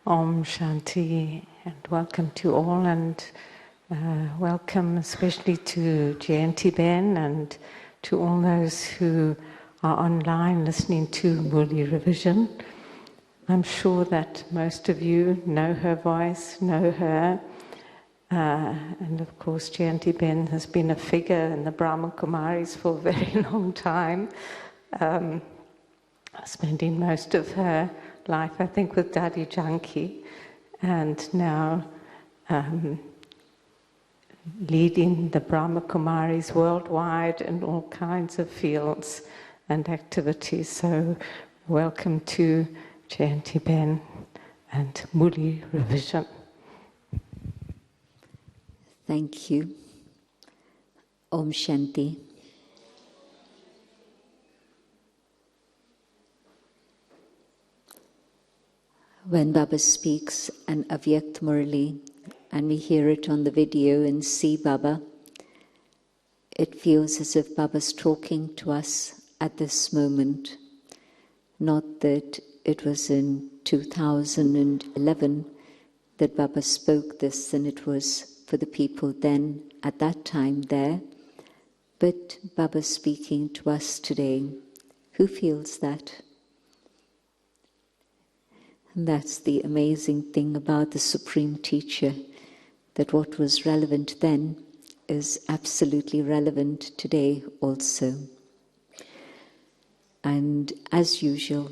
Om Shanti, and welcome to all, and welcome especially to Jayanti Ben and to all those who are online listening to Murli revision. I'm sure that most of you know her voice, know her, and of course Jayanti Ben has been a figure in the Brahma Kumaris for a very long time, spending most of her life, I think, with Dadi Janki, and now leading the Brahma Kumaris worldwide in all kinds of fields and activities. So welcome to Jayanti Ben and Murli revision. Thank you. Om Shanti. When Baba speaks an Avyakt Murli, and we hear it on the video and see Baba, it feels as if Baba's talking to us at this moment. Not that it was in 2011 that Baba spoke this, and it was for the people then, at that time there, but Baba's speaking to us today. Who feels that? And that's the amazing thing about the Supreme Teacher, that what was relevant then is absolutely relevant today also. And as usual,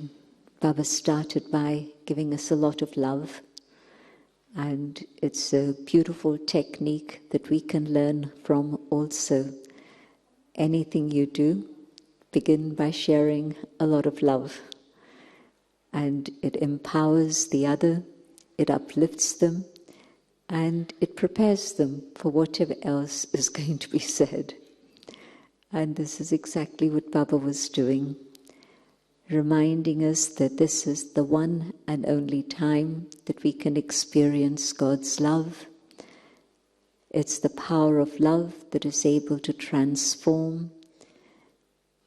Baba started by giving us a lot of love, and it's a beautiful technique that we can learn from also. Anything you do, begin by sharing a lot of love. And it empowers the other, it uplifts them, and it prepares them for whatever else is going to be said. And this is exactly what Baba was doing, reminding us that this is the one and only time that we can experience God's love. It's the power of love that is able to transform.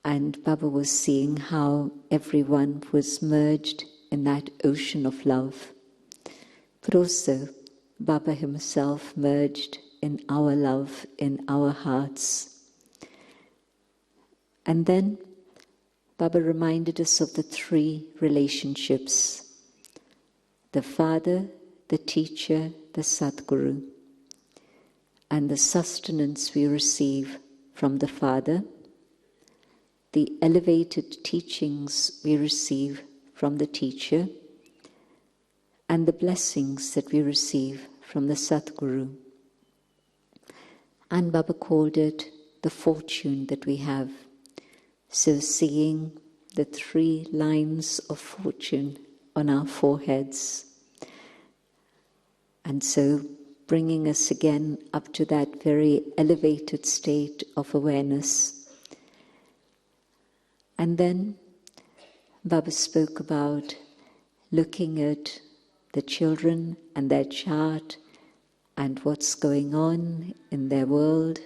And Baba was seeing how everyone was merged in that ocean of love. But also, Baba himself merged in our love, in our hearts. And then, Baba reminded us of the three relationships: the Father, the Teacher, the Sadguru, and the sustenance we receive from the Father, the elevated teachings we receive from the Teacher, and the blessings that we receive from the Sadguru. And Baba called it the fortune that we have. So seeing the 3 lines of fortune on our foreheads. And so bringing us again up to that very elevated state of awareness. And then Baba spoke about looking at the children and their chart and what's going on in their world,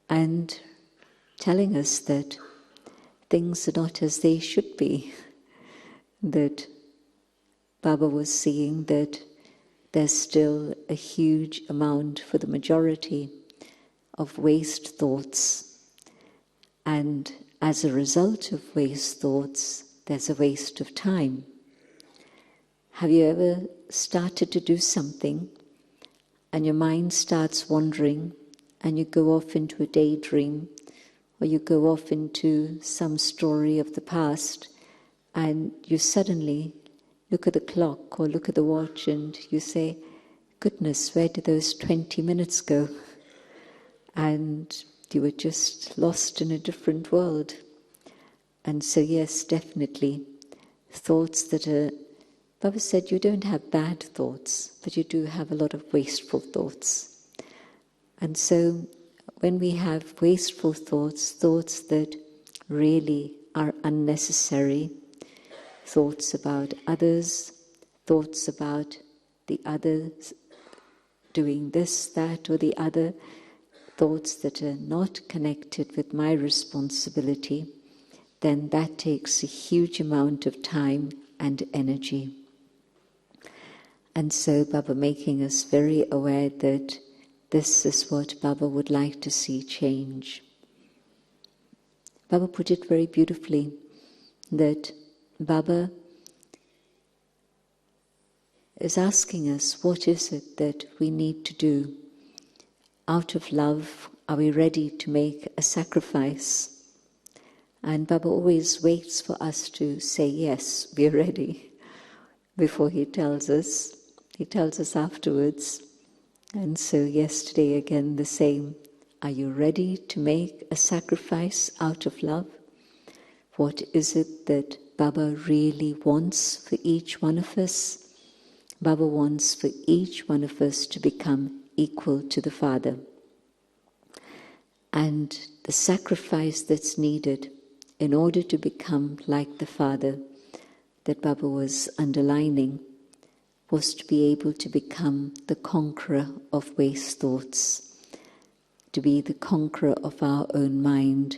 and telling us that things are not as they should be. That Baba was seeing that there's still a huge amount for the majority of waste thoughts, and as a result of waste thoughts, there's a waste of time. Have you ever started to do something and your mind starts wandering and you go off into a daydream, or you go off into some story of the past, and you suddenly look at the clock or look at the watch and you say, goodness, where did those 20 minutes go? And you were just lost in a different world. And so yes, definitely, thoughts that are... Baba said you don't have bad thoughts, but you do have a lot of wasteful thoughts. And so when we have wasteful thoughts, thoughts that really are unnecessary, thoughts about others, thoughts about the others doing this, that, or the other, thoughts that are not connected with my responsibility, then that takes a huge amount of time and energy. And so Baba making us very aware that this is what Baba would like to see change. Baba put it very beautifully, that Baba is asking us, what is it that we need to do? Out of love, are we ready to make a sacrifice? And Baba always waits for us to say, yes, we're ready, before he tells us. He tells us afterwards. And so yesterday again the same. Are you ready to make a sacrifice out of love? What is it that Baba really wants for each one of us? Baba wants for each one of us to become equal to the Father. And the sacrifice that's needed in order to become like the Father, that Baba was underlining, was to be able to become the conqueror of waste thoughts, to be the conqueror of our own mind.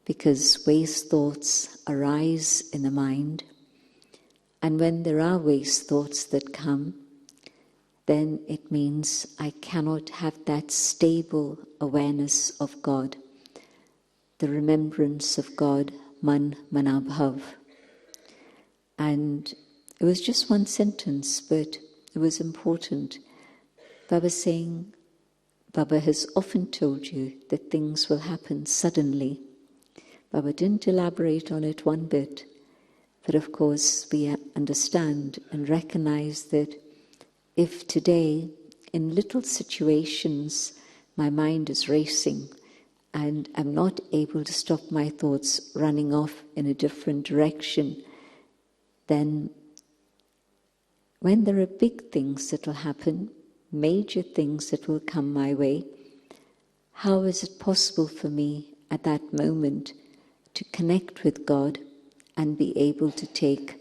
Because waste thoughts arise in the mind, and when there are waste thoughts that come, then it means I cannot have that stable awareness of God, the remembrance of God, man manabhav. And it was just one sentence, but it was important. Baba saying, Baba has often told you that things will happen suddenly. Baba didn't elaborate on it one bit, but of course we understand and recognize that if today, in little situations, my mind is racing and I'm not able to stop my thoughts running off in a different direction, then when there are big things that will happen, major things that will come my way, how is it possible for me at that moment to connect with God and be able to take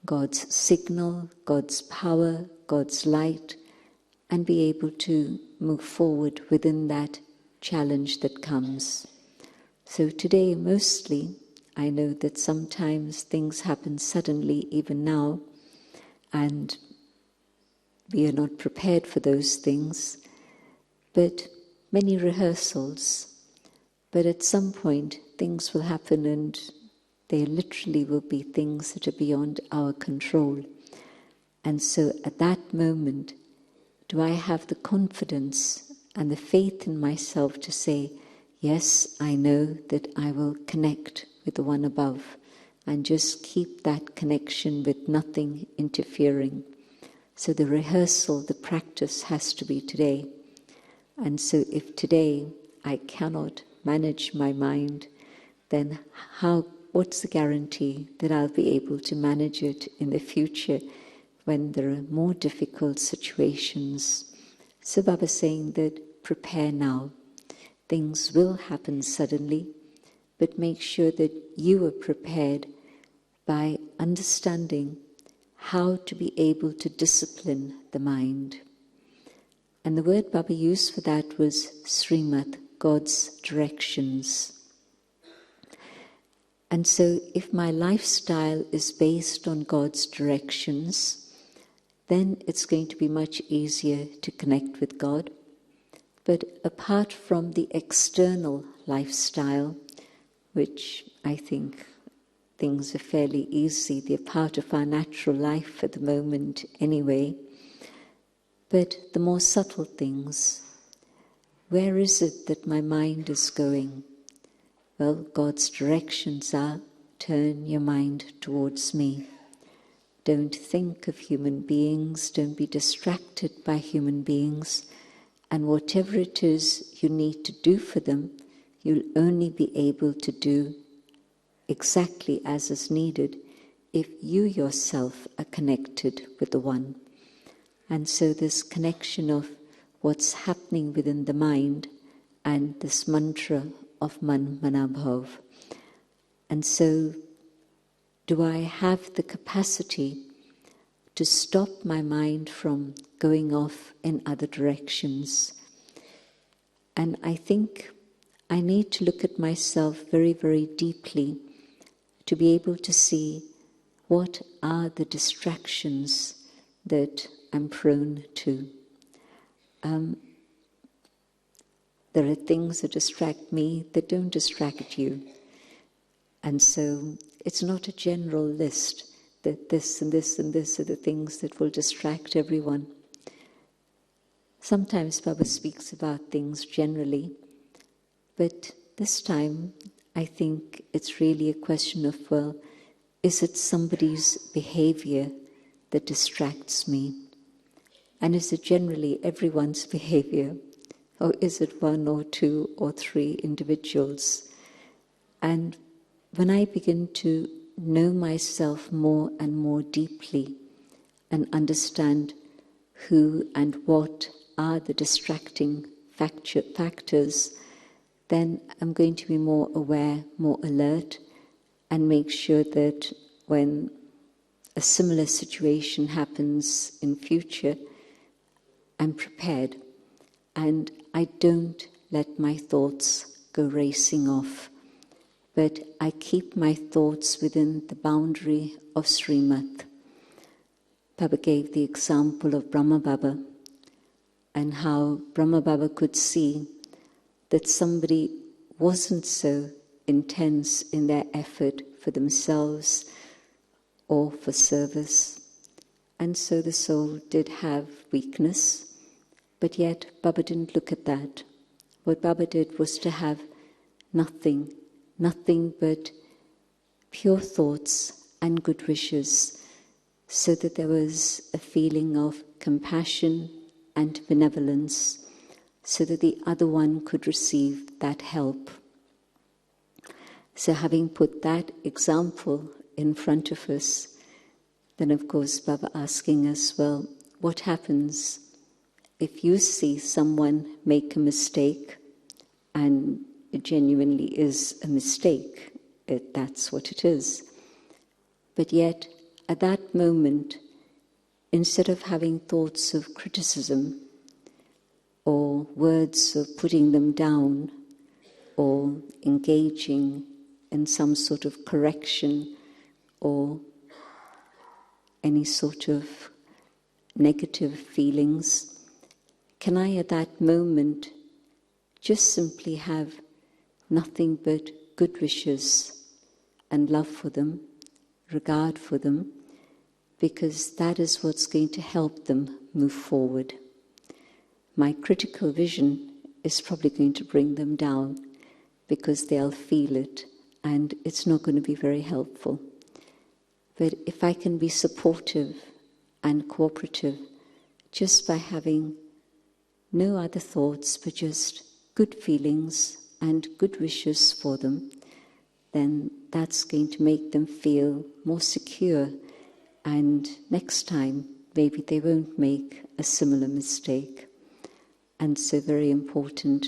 God's signal, God's power, God's light, and be able to move forward within that challenge that comes? So today, mostly, I know that sometimes things happen suddenly, even now, and we are not prepared for those things, but many rehearsals. But at some point, things will happen, and they literally will be things that are beyond our control. And so at that moment, do I have the confidence and the faith in myself to say, yes, I know that I will connect with the one above, and just keep that connection with nothing interfering. So the rehearsal, the practice has to be today. And so if today I cannot manage my mind, then what's the guarantee that I'll be able to manage it in the future when there are more difficult situations? So Baba's saying that prepare now. Things will happen suddenly, but make sure that you are prepared by understanding how to be able to discipline the mind. And the word Baba used for that was Srimad, God's directions. And so if my lifestyle is based on God's directions, then it's going to be much easier to connect with God. But apart from the external lifestyle, which I think things are fairly easy, they're part of our natural life at the moment anyway, but the more subtle things, where is it that my mind is going? Well, God's directions are, turn your mind towards me. Don't think of human beings, don't be distracted by human beings, and whatever it is you need to do for them, you'll only be able to do exactly as is needed if you yourself are connected with the One. And so this connection of what's happening within the mind and this mantra of man manabhav. And so do I have the capacity to stop my mind from going off in other directions? And I think I need to look at myself very, very deeply to be able to see what are the distractions that I'm prone to. There are things that distract me that don't distract you. And so it's not a general list that this and this and this are the things that will distract everyone. Sometimes Baba speaks about things generally, but this time I think it's really a question of, well, is it somebody's behavior that distracts me? And is it generally everyone's behavior? Or is it one or two or three individuals? And when I begin to know myself more and more deeply and understand who and what are the distracting factors, then I'm going to be more aware, more alert, and make sure that when a similar situation happens in future, I'm prepared. And I don't let my thoughts go racing off, but I keep my thoughts within the boundary of Srimad. Baba gave the example of Brahma Baba and how Brahma Baba could see that somebody wasn't so intense in their effort for themselves or for service. And so the soul did have weakness. But yet, Baba didn't look at that. What Baba did was to have nothing but pure thoughts and good wishes, so that there was a feeling of compassion and benevolence, so that the other one could receive that help. So having put that example in front of us, then of course Baba asking us, well, what happens if you see someone make a mistake, and it genuinely is a mistake, that's what it is. But yet, at that moment, instead of having thoughts of criticism or words of putting them down or engaging in some sort of correction or any sort of negative feelings, can I at that moment just simply have nothing but good wishes and love for them, regard for them, because that is what's going to help them move forward. My critical vision is probably going to bring them down because they'll feel it and it's not going to be very helpful. But if I can be supportive and cooperative just by having no other thoughts but just good feelings and good wishes for them, then that's going to make them feel more secure, and next time maybe they won't make a similar mistake. And so very important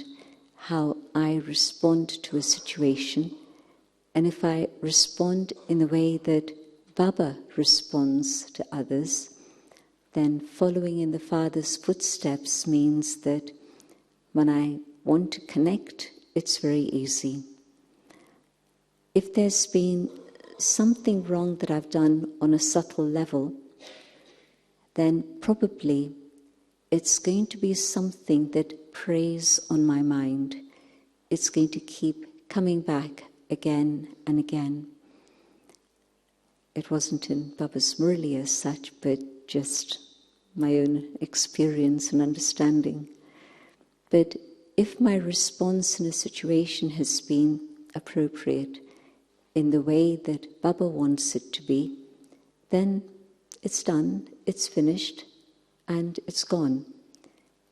how I respond to a situation, and if I respond in the way that Baba responds to others, then following in the Father's footsteps means that when I want to connect, it's very easy. If there's been something wrong that I've done on a subtle level, then probably it's going to be something that preys on my mind. It's going to keep coming back again and again. It wasn't in Baba's Murli as such, but just my own experience and understanding. But if my response in a situation has been appropriate in the way that Baba wants it to be, then it's done, it's finished, and it's gone.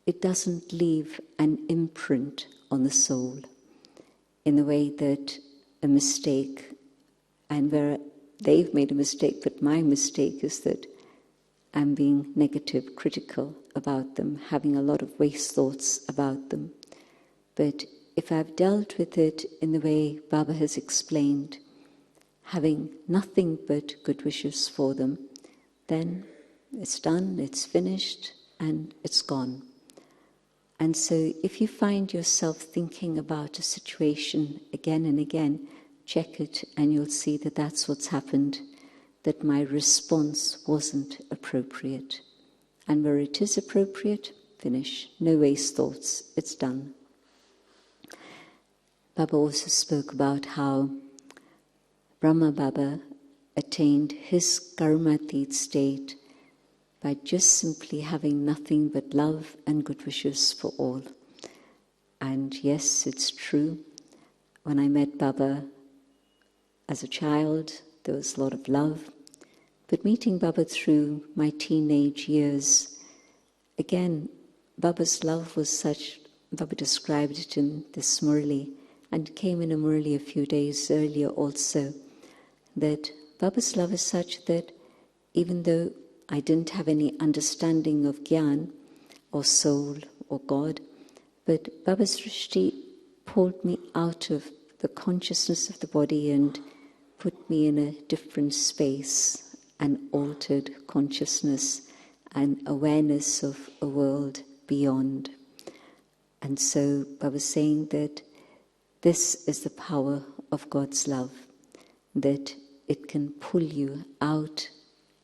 It doesn't leave an imprint on the soul in the way that a mistake, and where they've made a mistake, but my mistake is that I'm being negative, critical about them, having a lot of waste thoughts about them. But if I've dealt with it in the way Baba has explained, having nothing but good wishes for them, then it's done, it's finished, and it's gone. And so if you find yourself thinking about a situation again and again, check it and you'll see that that's what's happened, that my response wasn't appropriate. and where it is appropriate, finish. No waste thoughts, it's done. Baba also spoke about how Brahma Baba attained his karmatit state by just simply having nothing but love and good wishes for all. And yes, it's true. When I met Baba as a child, there was a lot of love. But meeting Baba through my teenage years, again, Baba's love was such, Baba described it in this Murli, and came in a Murli a few days earlier also, that Baba's love is such that even though I didn't have any understanding of Gyan or soul or God, but Baba's Drishti pulled me out of the consciousness of the body and put me in a different space and altered consciousness and awareness of a world beyond. And so Baba was saying that this is the power of God's love, that it can pull you out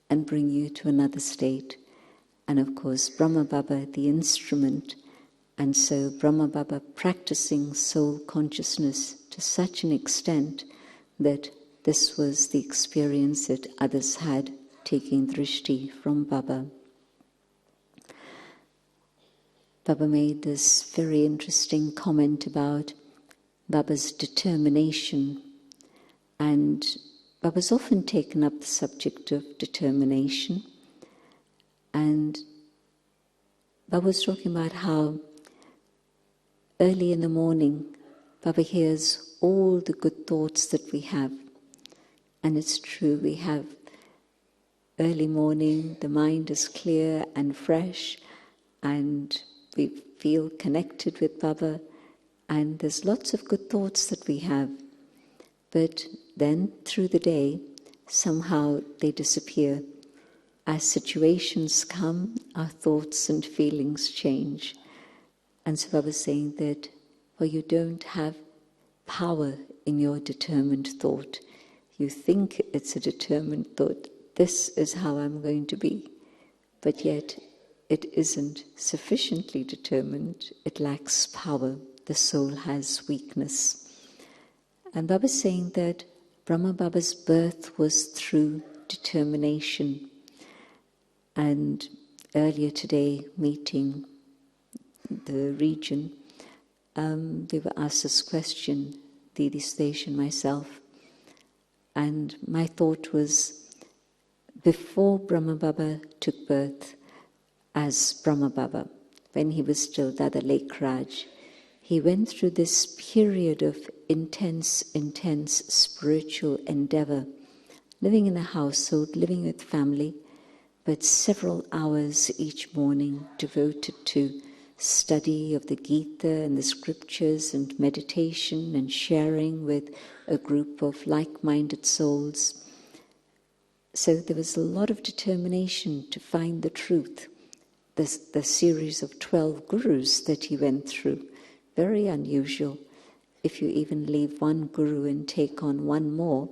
and bring you to another state. And of course, Brahma Baba, the instrument, and so Brahma Baba practicing soul consciousness to such an extent that this was the experience that others had, taking drishti from Baba. Baba made this very interesting comment about Baba's determination, and Baba's often taken up the subject of determination, and Baba was talking about how early in the morning Baba hears all the good thoughts that we have. And it's true, we have early morning, the mind is clear and fresh, and we feel connected with Baba, and there's lots of good thoughts that we have. But then, through the day, somehow they disappear. As situations come, our thoughts and feelings change. And so Baba was saying that, well, you don't have power in your determined thought. You think it's a determined thought. This is how I'm going to be. But yet, it isn't sufficiently determined. It lacks power. The soul has weakness. And Baba is saying that Brahma Baba's birth was through determination. And earlier today, meeting the region, we were asked this question, Didi Sudesh and myself. And my thought was, before Brahma Baba took birth as Brahma Baba, when he was still Dada Lake Raj, he went through this period of intense spiritual endeavor, living in a household, living with family, but several hours each morning devoted to study of the Gita and the scriptures and meditation and sharing with a group of like-minded souls. So there was a lot of determination to find the truth. The series of 12 gurus that he went through, very unusual. If you even leave one guru and take on one more,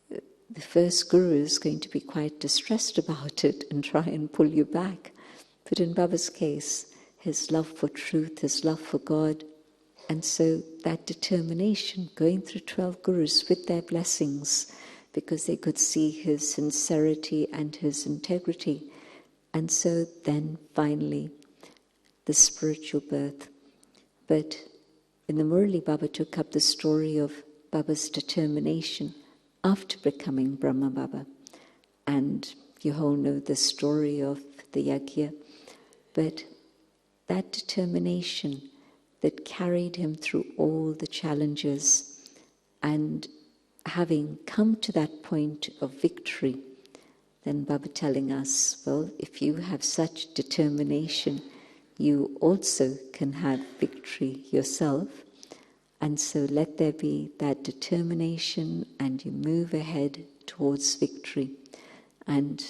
the first guru is going to be quite distressed about it and try and pull you back. But in Baba's case, his love for truth, his love for God, and so that determination, going through 12 gurus with their blessings, because they could see his sincerity and his integrity. And so then finally, the spiritual birth. But in the Murli, Baba took up the story of Baba's determination after becoming Brahma Baba. And you all know the story of the yajna. But that determination that carried him through all the challenges, and having come to that point of victory, then Baba telling us, well, if you have such determination, you also can have victory yourself. And so let there be that determination, and you move ahead towards victory. And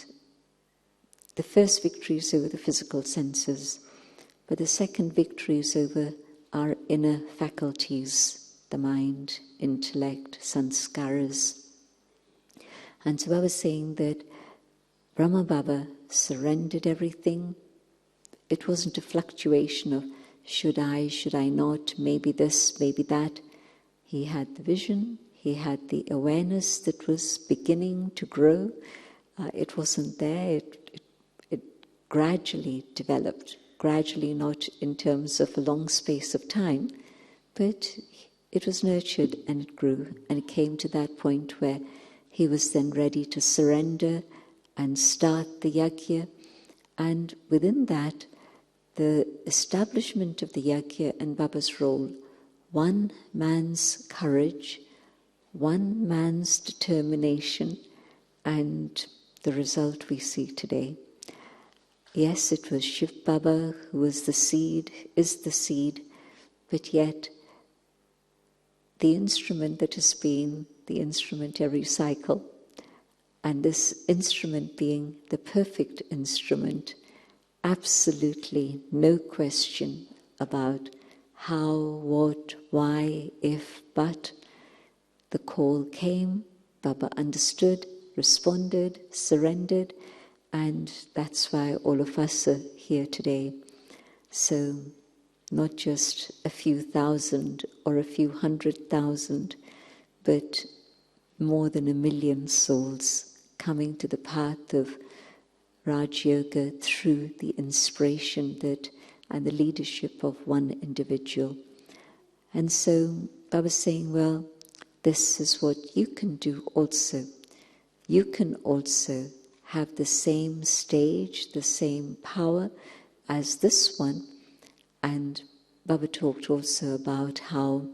the first victory is over the physical senses, but the second victory is over our inner faculties, the mind, intellect, sanskaras. And so I was saying that Brahma Baba surrendered everything. It wasn't a fluctuation of should I not, maybe this, maybe that. He had the vision, he had the awareness that was beginning to grow. It wasn't there, it gradually developed, gradually not in terms of a long space of time, but it was nurtured and it grew, and it came to that point where he was then ready to surrender and start the yajna. And within that, the establishment of the yajna and Baba's role, one man's courage, one man's determination, and the result we see today. Yes, it was Shiv Baba who was the seed, is the seed, but yet the instrument that has been the instrument every cycle, and this instrument being the perfect instrument, absolutely no question about how, what, why, if, but. The call came, Baba understood, responded, surrendered, and that's why all of us are here today. So, not just a few thousand or a few 100,000, but more than 1 million souls coming to the path of Raj Yoga through the inspiration that and the leadership of one individual. And so Baba's saying, well, this is what you can do also. You can also have the same stage, the same power as this one. And Baba talked also about how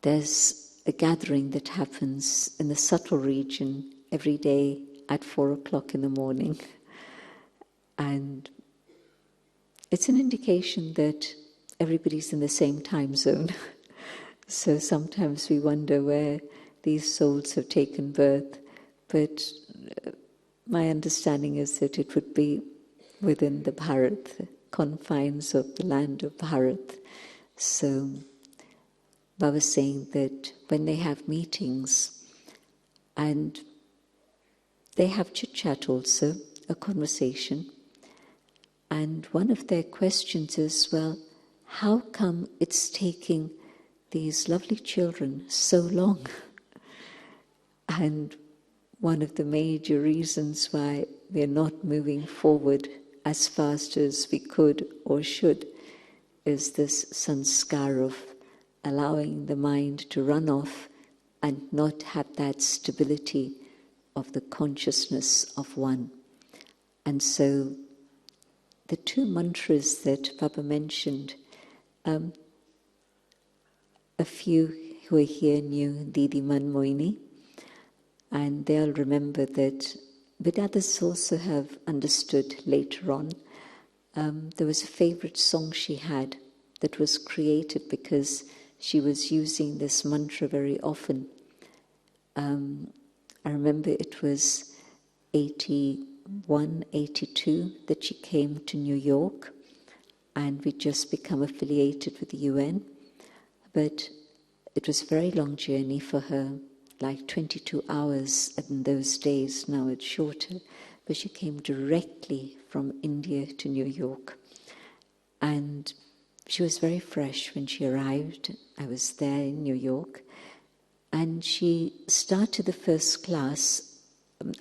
there's a gathering that happens in the subtle region every day at 4 o'clock in the morning. And it's an indication that everybody's in the same time zone. So sometimes we wonder where these souls have taken birth, but my understanding is that it would be within the Bharat, the confines of the land of Bharat. So Baba's saying that when they have meetings, and they have chit-chat also, a conversation, and one of their questions is, well, how come it's taking these lovely children so long? And one of the major reasons why we're not moving forward as fast as we could or should is this sanskar of allowing the mind to run off and not have that stability of the consciousness of one. And so the two mantras that Baba mentioned, a few who are here knew Didi Man Moini, and they'll remember that, but others also have understood later on. There was a favorite song she had that was created because she was using this mantra very often. I remember it was 81, 82 that she came to New York, and we'd just become affiliated with the UN. But it was a very long journey for her, like 22 hours in those days. Now it's shorter. But she came directly from India to New York. And she was very fresh when she arrived. I was there in New York. And she started the first class.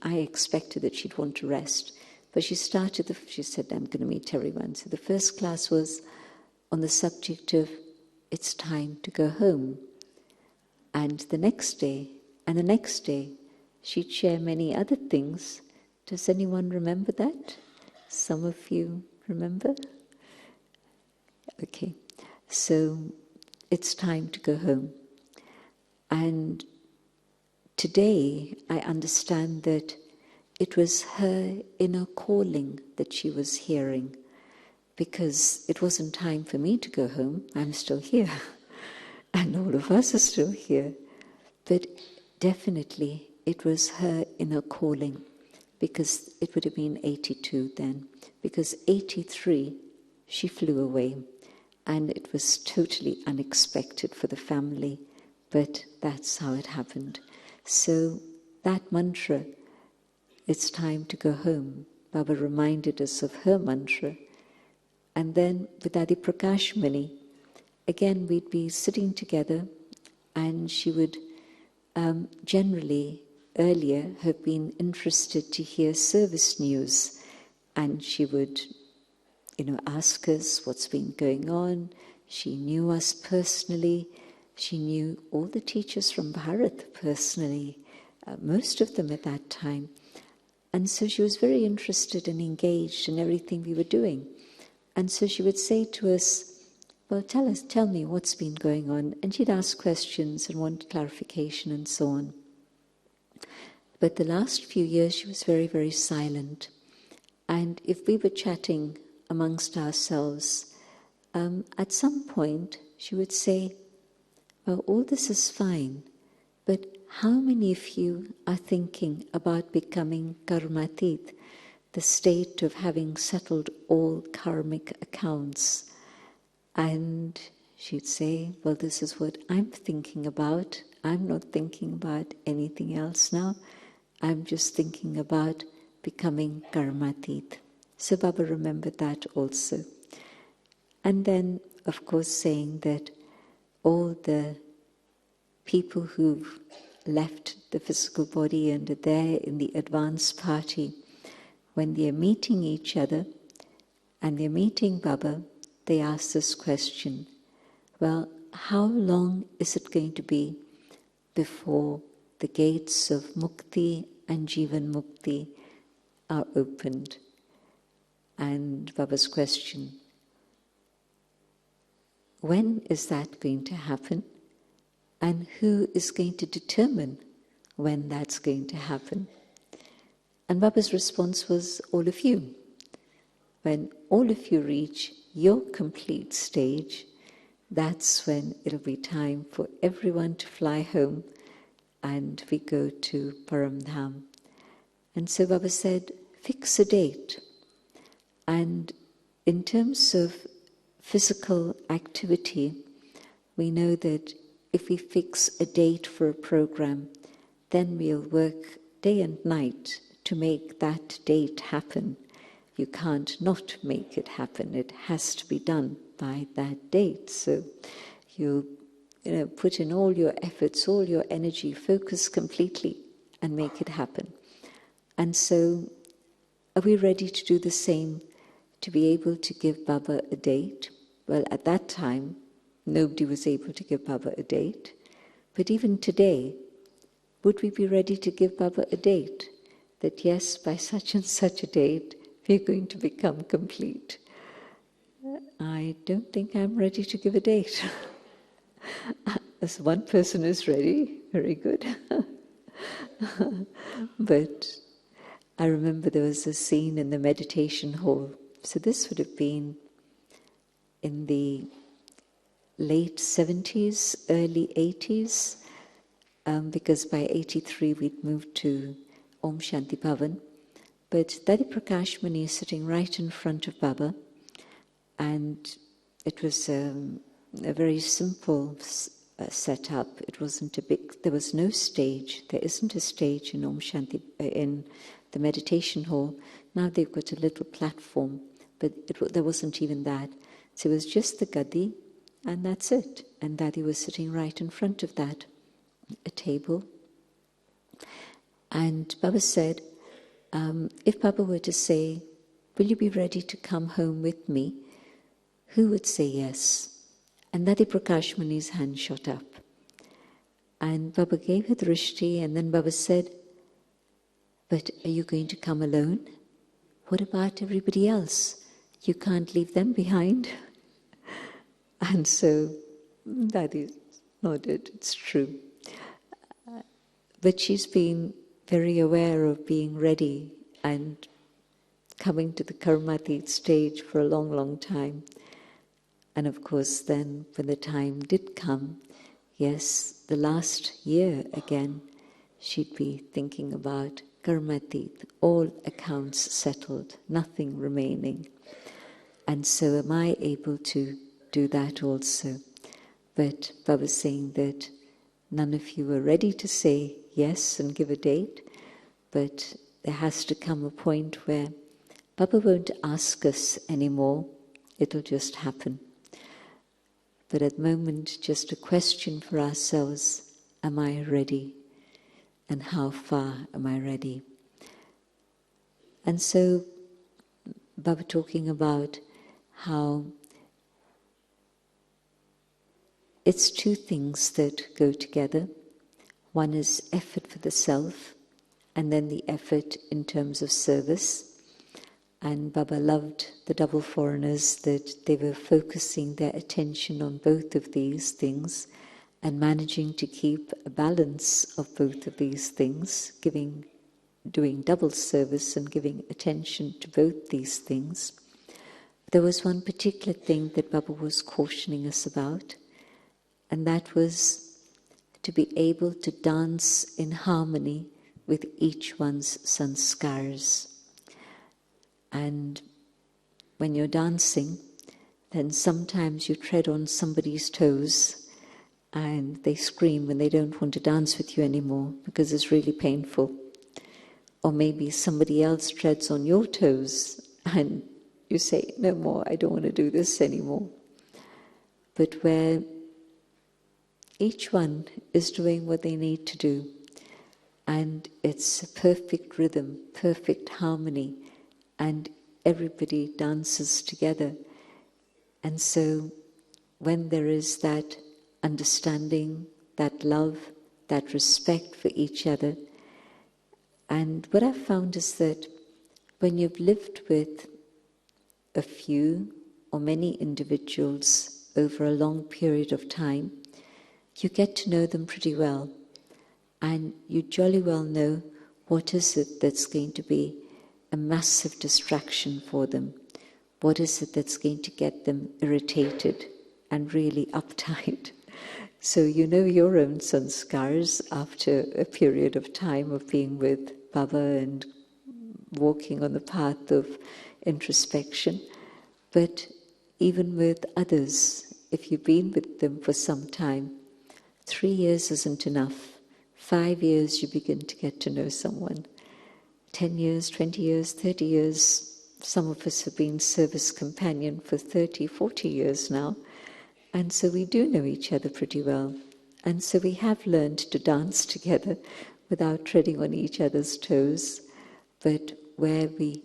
I expected that she'd want to rest. But she started, she said, I'm going to meet everyone. So the first class was on the subject of, it's time to go home. And the next day, and the next day, she'd share many other things. Does anyone remember that? Some of you remember? Okay, so it's time to go home. And today I understand that it was her inner calling that she was hearing, because it wasn't time for me to go home. I'm still here, and all of us are still here. But definitely it was her inner calling, because it would have been 82 then, because 83 she flew away, and it was totally unexpected for the family, but that's how it happened. So that mantra it's time to go home. Baba reminded us of her mantra. And then with Adi Prakash Mani, again we'd be sitting together, and she would generally earlier have been interested to hear service news, and she would ask us what's been going on. She knew us personally. She knew all the teachers from Bharat personally, most of them at that time. And so she was very interested and engaged in everything we were doing. And so she would say to us, well, tell me what's been going on. And she'd ask questions and want clarification and so on. But the last few years she was very, very silent. And if we were chatting amongst ourselves, at some point she would say, well, all this is fine, but how many of you are thinking about becoming karmatit, the state of having settled all karmic accounts? And she'd say, well, this is what I'm thinking about. I'm not thinking about anything else now. I'm just thinking about becoming karmatit. So Baba remembered that also. And then, of course, saying that all the people who've left the physical body and are there in the advance party, when they're meeting each other and they're meeting Baba, they ask this question, well, how long is it going to be before the gates of Mukti and Jivan Mukti are opened? And Baba's question, when is that going to happen? And who is going to determine when that's going to happen? And Baba's response was, all of you. When all of you reach your complete stage, that's when it'll be time for everyone to fly home and we go to Paramdham. And so Baba said, fix a date. And in terms of physical activity, we know that if we fix a date for a program, then we'll work day and night to make that date happen. You can't not make it happen. It has to be done by that date. So you put in all your efforts, all your energy, focus completely and make it happen. And so are we ready to do the same, to be able to give Baba a date? Well, at that time, nobody was able to give Baba a date. But even today, would we be ready to give Baba a date? That yes, by such and such a date, we're going to become complete. I don't think I'm ready to give a date. As one person is ready, very good. But I remember there was a scene in the meditation hall. So this would have been in the late 70s, early 80s, because by 83 we'd moved to Om Shanti Bhavan. But Dadi Prakash Mani is sitting right in front of Baba, and it was a very simple setup. It wasn't a big, there was no stage. There isn't a stage in Om Shanti, in the meditation hall. Now they've got a little platform, but there wasn't even that. So it was just the gadi, and that's it. And Dadi was sitting right in front of that, a table. And Baba said, if Baba were to say, will you be ready to come home with me? Who would say yes? And Dadi Prakash Mani's hand shot up. And Baba gave her the drishti, and then Baba said, but are you going to come alone? What about everybody else? You can't leave them behind. And so Dadi nodded, it's true. But she's been very aware of being ready and coming to the karmatit stage for a long, long time. And of course then, when the time did come, yes, the last year again, she'd be thinking about karmatit, all accounts settled, nothing remaining. And so am I able to do that also? But Baba's saying that none of you are ready to say yes and give a date, but there has to come a point where Baba won't ask us anymore, it'll just happen. But at the moment, just a question for ourselves, am I ready? And how far am I ready? And so, Baba talking about how it's two things that go together. One is effort for the self, and then the effort in terms of service. And Baba loved the double foreigners, that they were focusing their attention on both of these things and managing to keep a balance of both of these things, doing double service and giving attention to both these things. There was one particular thing that Baba was cautioning us about, and that was to be able to dance in harmony with each one's sanskars. And when you're dancing, then sometimes you tread on somebody's toes and they scream when they don't want to dance with you anymore because it's really painful. Or maybe somebody else treads on your toes and you say, no more, I don't want to do this anymore. But where each one is doing what they need to do, and it's a perfect rhythm, perfect harmony, and everybody dances together. And so when there is that understanding, that love, that respect for each other, and what I've found is that when you've lived with a few or many individuals over a long period of time, you get to know them pretty well, and you jolly well know what is it that's going to be a massive distraction for them. What is it that's going to get them irritated and really uptight? So you know your own sanskars after a period of time of being with Baba and walking on the path of introspection. But even with others, if you've been with them for some time, 3 years isn't enough. 5 years you begin to get to know someone. 10 years, 20 years, 30 years. Some of us have been service companion for 30, 40 years now. And so we do know each other pretty well. And so we have learned to dance together without treading on each other's toes. But where we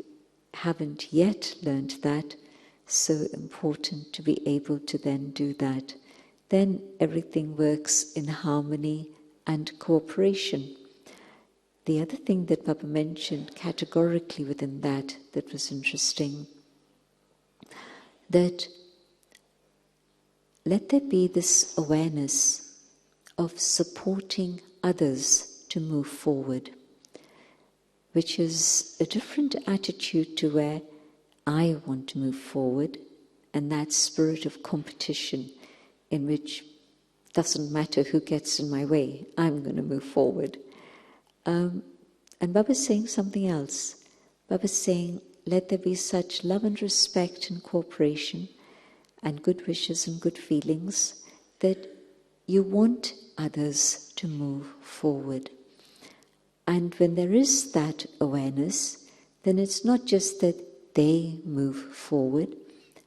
haven't yet learned that, so important to be able to then do that. Then everything works in harmony and cooperation. The other thing that Baba mentioned categorically within that was interesting, that let there be this awareness of supporting others to move forward, which is a different attitude to where I want to move forward, and that spirit of competition in which doesn't matter who gets in my way, I'm going to move forward. And Baba's saying something else. Baba's saying, let there be such love and respect and cooperation and good wishes and good feelings that you want others to move forward. And when there is that awareness, then it's not just that they move forward,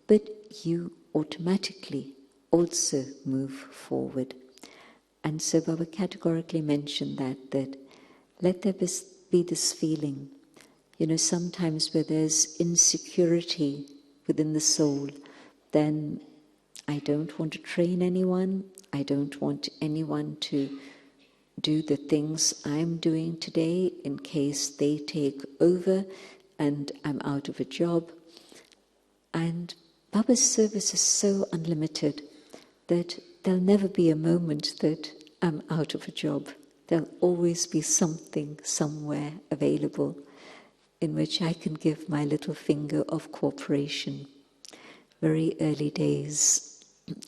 but you automatically also move forward. And so Baba categorically mentioned that let there be this feeling, sometimes where there's insecurity within the soul, then I don't want to train anyone, I don't want anyone to do the things I'm doing today in case they take over and I'm out of a job. And Baba's service is so unlimited that there'll never be a moment that I'm out of a job. There'll always be something somewhere available in which I can give my little finger of cooperation. Very early days,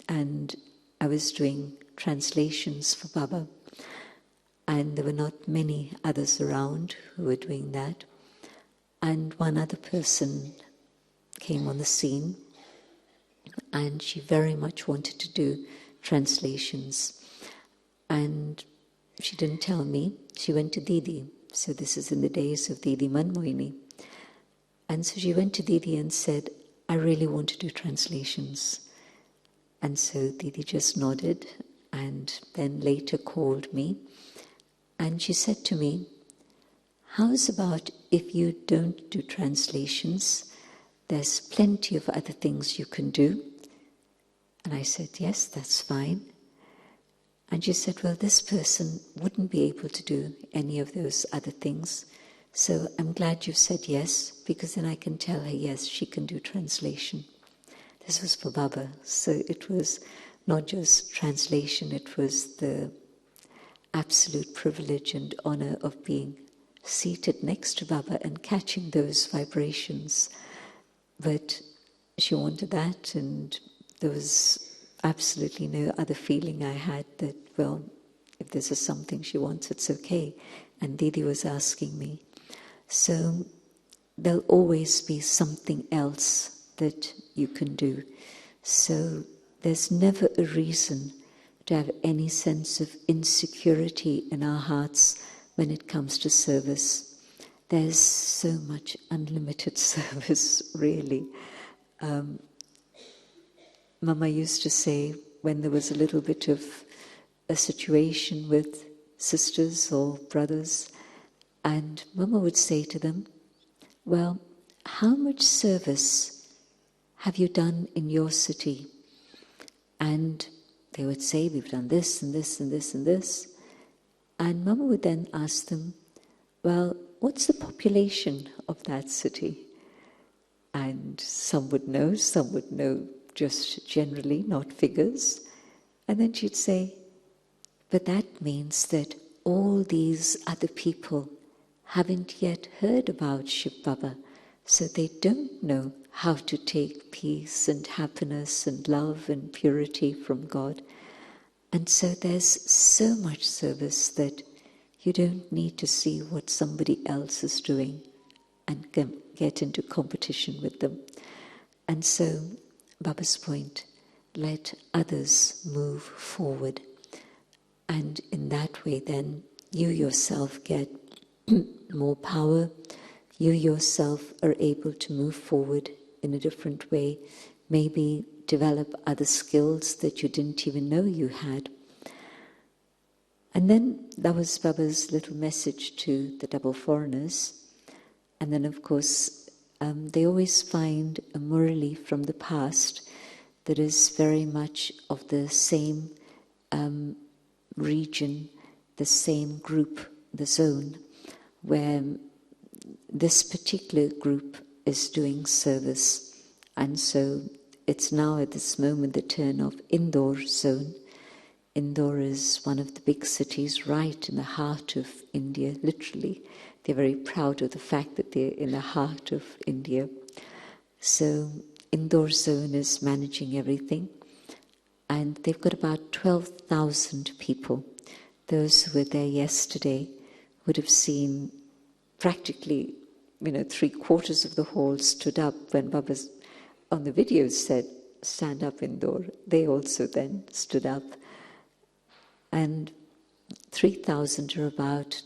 and I was doing translations for Baba, and there were not many others around who were doing that. And one other person came on the scene, and she very much wanted to do translations. And she didn't tell me. She went to Didi So this is in the days of Didi Manmohini. And so she went to Didi and said, I really want to do translations. And so Didi just nodded and then later called me. And she said to me, how's about if you don't do translations? There's plenty of other things you can do. And I said, yes, that's fine. And she said, well, this person wouldn't be able to do any of those other things. So I'm glad you said yes, because then I can tell her, yes, she can do translation. This was for Baba. So it was not just translation, it was the absolute privilege and honor of being seated next to Baba and catching those vibrations. But she wanted that, and there was absolutely no other feeling I had that, well, if this is something she wants, it's okay. And Didi was asking me. So there'll always be something else that you can do. So there's never a reason to have any sense of insecurity in our hearts when it comes to service. There's so much unlimited service, really. Mama used to say, when there was a little bit of a situation with sisters or brothers, and Mama would say to them, well, how much service have you done in your city? And they would say, we've done this and this and this and this. And Mama would then ask them, well, what's the population of that city? And some would know just generally, not figures. And then she'd say, but that means that all these other people haven't yet heard about Shiv Baba, so they don't know how to take peace and happiness and love and purity from God. And so there's so much service that you don't need to see what somebody else is doing and get into competition with them. And so, Baba's point, let others move forward. And in that way then, you yourself get more power, you yourself are able to move forward in a different way, maybe develop other skills that you didn't even know you had. And then that was Baba's little message to the double foreigners. And then, of course, they always find a Murli from the past that is very much of the same region, the same group, the zone, where this particular group is doing service. And so it's now at this moment the turn of Indore zone. Indore is one of the big cities right in the heart of India, literally. They're very proud of the fact that they're in the heart of India. So Indore zone is managing everything. And they've got about 12,000 people. Those who were there yesterday would have seen practically, 3/4 of the hall stood up when Baba on the video said, stand up Indore. They also then stood up. And 3,000 are about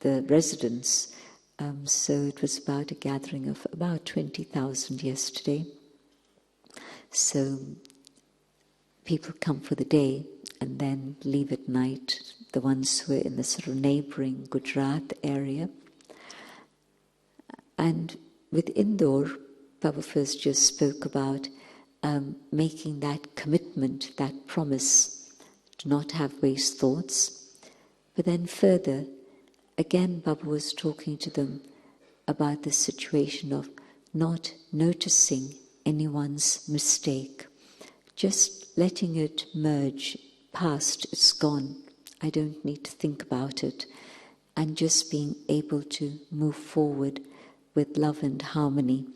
the residents. So it was about a gathering of about 20,000 yesterday. So people come for the day and then leave at night, the ones who are in the sort of neighboring Gujarat area. And with Indore, Baba first just spoke about making that commitment, that promise to not have waste thoughts. But then further, again Baba was talking to them about the situation of not noticing anyone's mistake, just letting it merge past, it's gone. I don't need to think about it. And just being able to move forward with love and harmony.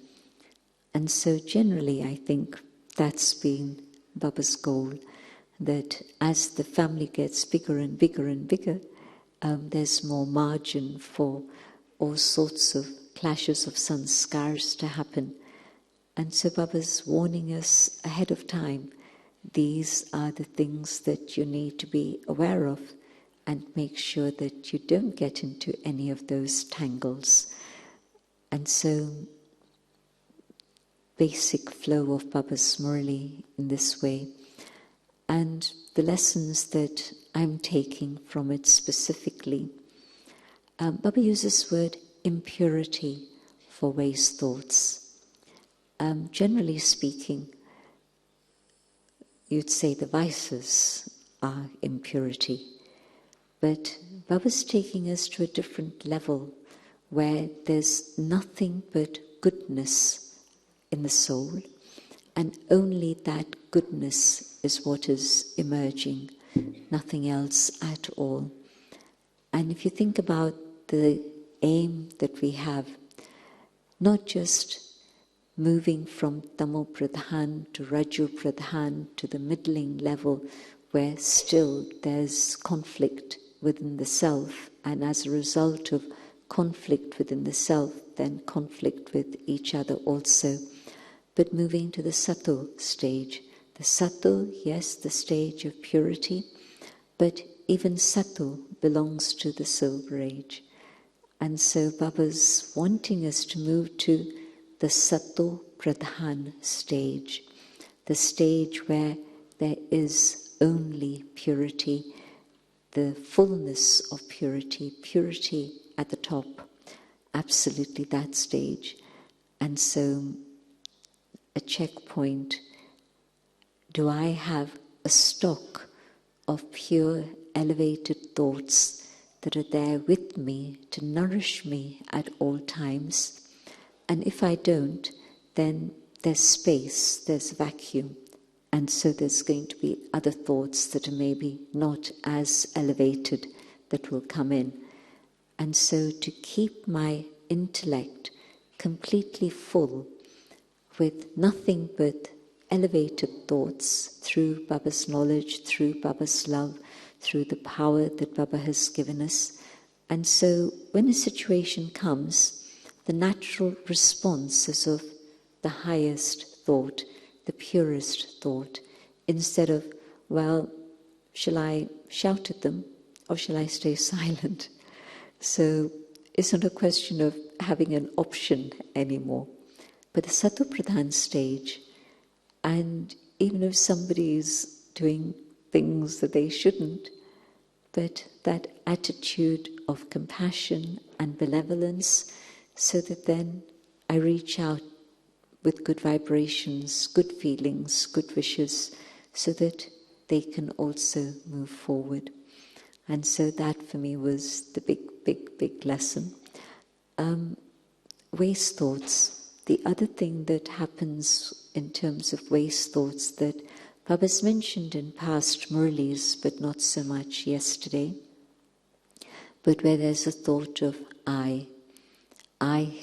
And so generally I think that's been Baba's goal, that as the family gets bigger and bigger and bigger, there's more margin for all sorts of clashes of sanskars to happen. And so Baba's warning us ahead of time, these are the things that you need to be aware of. and make sure that you don't get into any of those tangles. And so, basic flow of Baba's Murli in this way. And the lessons that I'm taking from it specifically, Baba uses the word impurity for waste thoughts. Generally speaking, you'd say the vices are impurity. But Baba's taking us to a different level where there's nothing but goodness in the soul, and only that goodness is what is emerging, nothing else at all. And if you think about the aim that we have, not just moving from Tamo Pradhan to Raju Pradhan to the middling level where still there's conflict within the self, and as a result of conflict within the self, then conflict with each other also, but moving to the subtle stage. The subtle, yes, the stage of purity, but even subtle belongs to the Silver Age. And so Baba's wanting us to move to the subtle Pradhan stage, the stage where there is only purity, the fullness of purity, purity at the top, absolutely that stage. And so a checkpoint, do I have a stock of pure, elevated thoughts that are there with me to nourish me at all times? And if I don't, then there's space, there's vacuum. And so there's going to be other thoughts that are maybe not as elevated that will come in. And so to keep my intellect completely full with nothing but elevated thoughts through Baba's knowledge, through Baba's love, through the power that Baba has given us. And so when a situation comes, the natural response is of the highest thought, the purest thought, instead of, well, shall I shout at them or shall I stay silent? So it's not a question of having an option anymore. But the Sattva Pradhan stage, and even if somebody is doing things that they shouldn't, but that attitude of compassion and benevolence, so that then I reach out with good vibrations, good feelings, good wishes, so that they can also move forward. And so that for me was the big lesson. Waste thoughts. The other thing that happens in terms of waste thoughts that Baba's mentioned in past Murlis, but not so much yesterday, but where there's a thought of I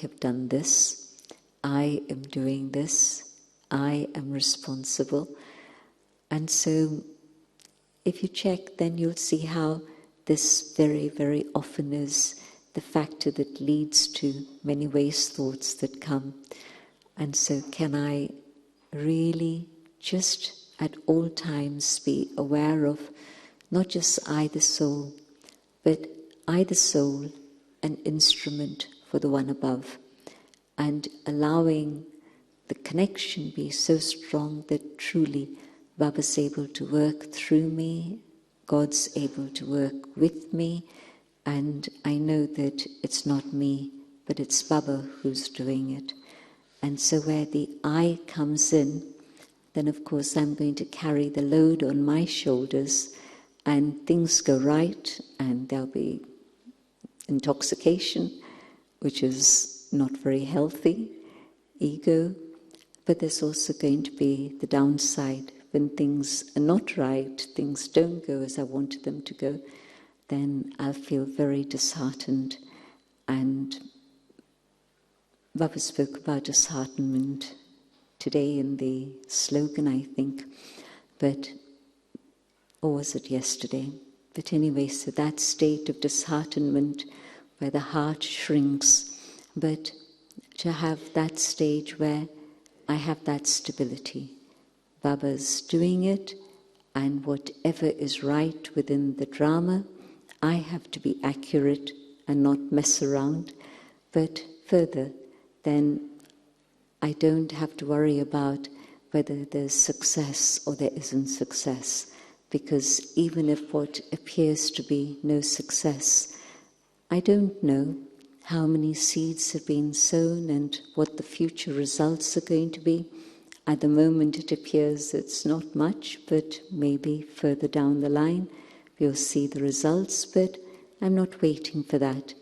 have done this, I am doing this, I am responsible. And so if you check, then you'll see how this very, very often is the factor that leads to many waste thoughts that come. And so can I really just at all times be aware of not just I the soul, but I the soul, an instrument for the one above, and allowing the connection be so strong that truly Baba's able to work through me, God's able to work with me, and I know that it's not me, but it's Baba who's doing it. And so where the I comes in, then of course I'm going to carry the load on my shoulders, and things go right, and there'll be intoxication, which is not very healthy, ego, but there's also going to be the downside. When things are not right, things don't go as I wanted them to go, then I'll feel very disheartened. And Baba spoke about disheartenment today in the slogan, I think, or was it yesterday? But anyway, so that state of disheartenment where the heart shrinks, but to have that stage where I have that stability. Baba's doing it, and whatever is right within the drama, I have to be accurate and not mess around. But further, then I don't have to worry about whether there's success or there isn't success, because even if what appears to be no success, I don't know how many seeds have been sown and what the future results are going to be. At the moment it appears it's not much, but maybe further down the line we'll see the results, but I'm not waiting for that.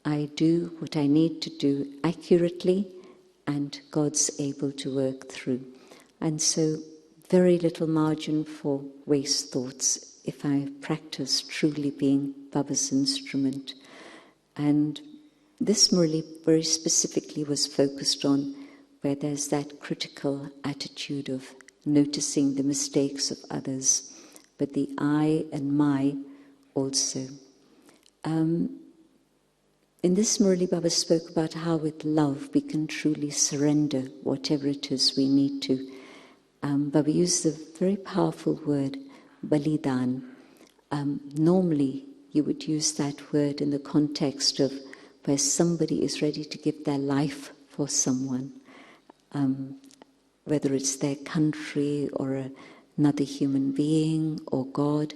I do what I need to do accurately, and God's able to work through. And so very little margin for waste thoughts if I practice truly being Baba's instrument. And this Murli very specifically was focused on where there's that critical attitude of noticing the mistakes of others, but the I and my also. In this Murli, Baba spoke about how with love we can truly surrender whatever it is we need to. Baba used the very powerful word, balidan. Normally you would use that word in the context of where somebody is ready to give their life for someone, whether it's their country or another human being or God.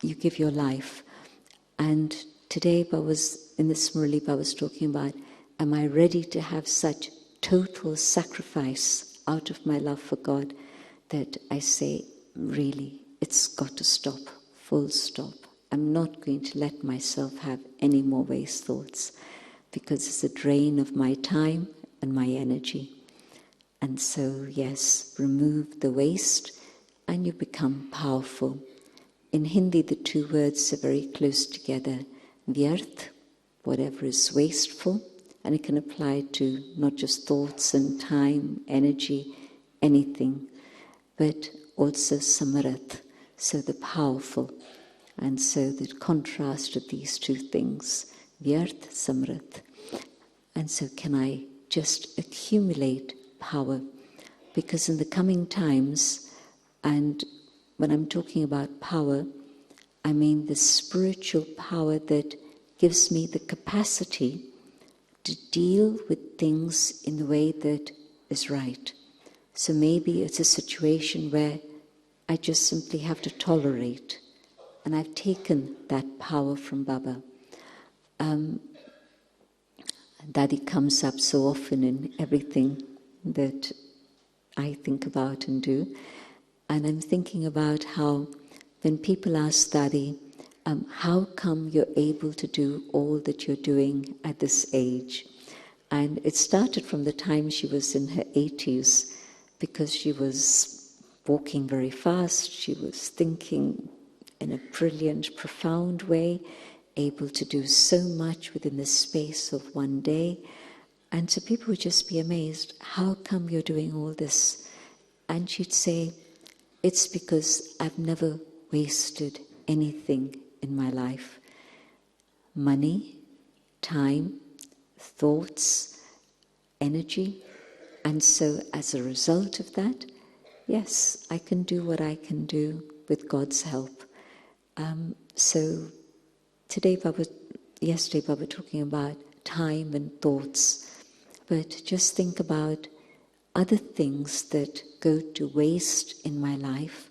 You give your life. And today, in this Murli, Baba was talking about, am I ready to have such total sacrifice out of my love for God that I say, really, it's got to stop, full stop. I'm not going to let myself have any more waste thoughts, because it's a drain of my time and my energy. And so, yes, remove the waste and you become powerful. In Hindi, the two words are very close together. Vyarth, whatever is wasteful, and it can apply to not just thoughts and time, energy, anything, but also samarat, so the powerful. And so the contrast of these two things, vyarth, samarat. And so can I just accumulate power? Because in the coming times, and when I'm talking about power, I mean the spiritual power that gives me the capacity to deal with things in the way that is right. So maybe it's a situation where I just simply have to tolerate, and I've taken that power from Baba. Dadi comes up so often in everything that I think about and do. And I'm thinking about how when people ask Dadi, how come you're able to do all that you're doing at this age? And it started from the time she was in her 80s, because she was walking very fast, she was thinking in a brilliant, profound way, able to do so much within the space of one day. And so people would just be amazed, how come you're doing all this? And she'd say, it's because I've never wasted anything in my life. Money, time, thoughts, energy. And so as a result of that, yes, I can do what I can do with God's help. So yesterday Baba talking about time and thoughts, but just think about other things that go to waste in my life,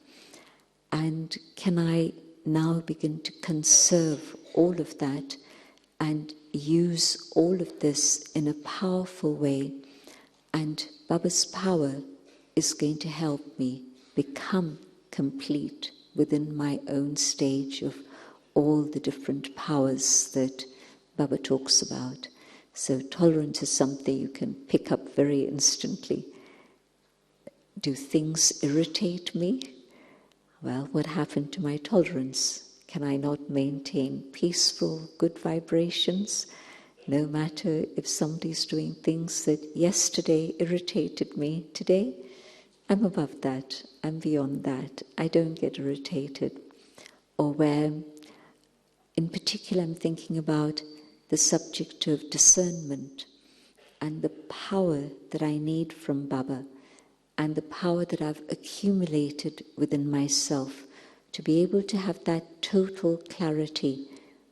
and can I now begin to conserve all of that and use all of this in a powerful way, and Baba's power is going to help me become complete within my own stage of all the different powers that Baba talks about. So tolerance is something you can pick up very instantly. Do things irritate me? Well, what happened to my tolerance? Can I not maintain peaceful, good vibrations? No matter if somebody's doing things that yesterday irritated me, today I'm above that, I'm beyond that. I don't get irritated. Or where, in particular, I'm thinking about the subject of discernment and the power that I need from Baba, and the power that I've accumulated within myself to be able to have that total clarity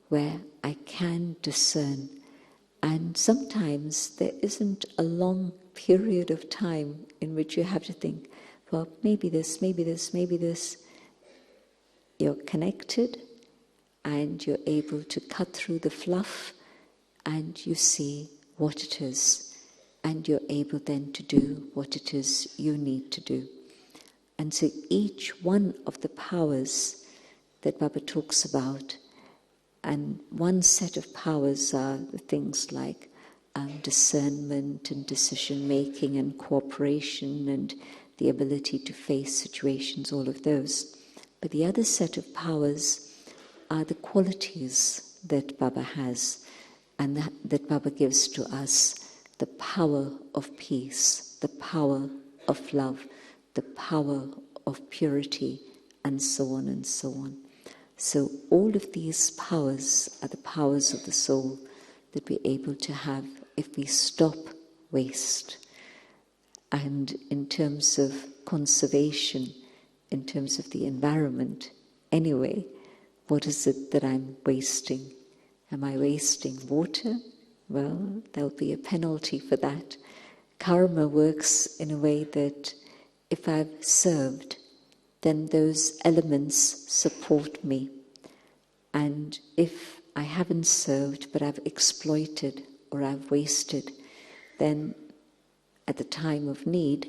where I can discern. And sometimes there isn't a long period of time in which you have to think, well, maybe this, maybe this, maybe this. You're connected and you're able to cut through the fluff and you see what it is. And you're able then to do what it is you need to do. And so each one of the powers that Baba talks about, and one set of powers are the things like discernment and decision-making and cooperation and the ability to face situations, all of those. But the other set of powers are the qualities that Baba has and that Baba gives to us: the power of peace, the power of love, the power of purity, and so on and so on. So all of these powers are the powers of the soul that we're able to have if we stop waste. And in terms of conservation, in terms of the environment, anyway, what is it that I'm wasting? Am I wasting water? Well, there'll be a penalty for that. Karma works in a way that if I've served, then those elements support me. And if I haven't served, but I've exploited or I've wasted, then at the time of need,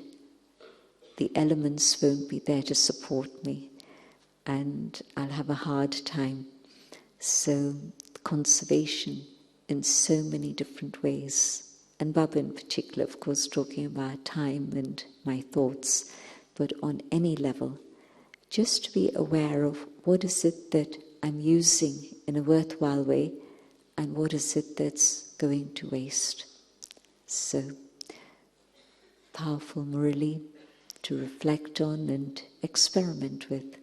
the elements won't be there to support me, and I'll have a hard time. So conservation in so many different ways. And Baba in particular, of course, talking about time and my thoughts, but on any level, just to be aware of what is it that I'm using in a worthwhile way and what is it that's going to waste. So, powerful Murli to reflect on and experiment with.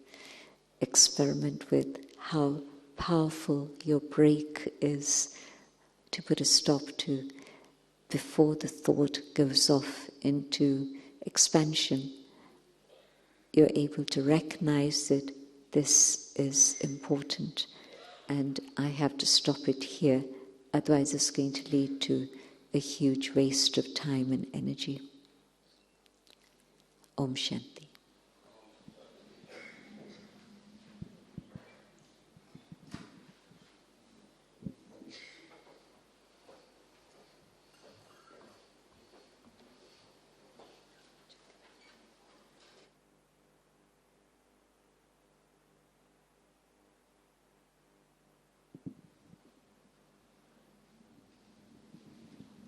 Experiment with how powerful your break is to put a stop to before the thought goes off into expansion. You're able to recognize that this is important and I have to stop it here, otherwise it's going to lead to a huge waste of time and energy. Om Shanti.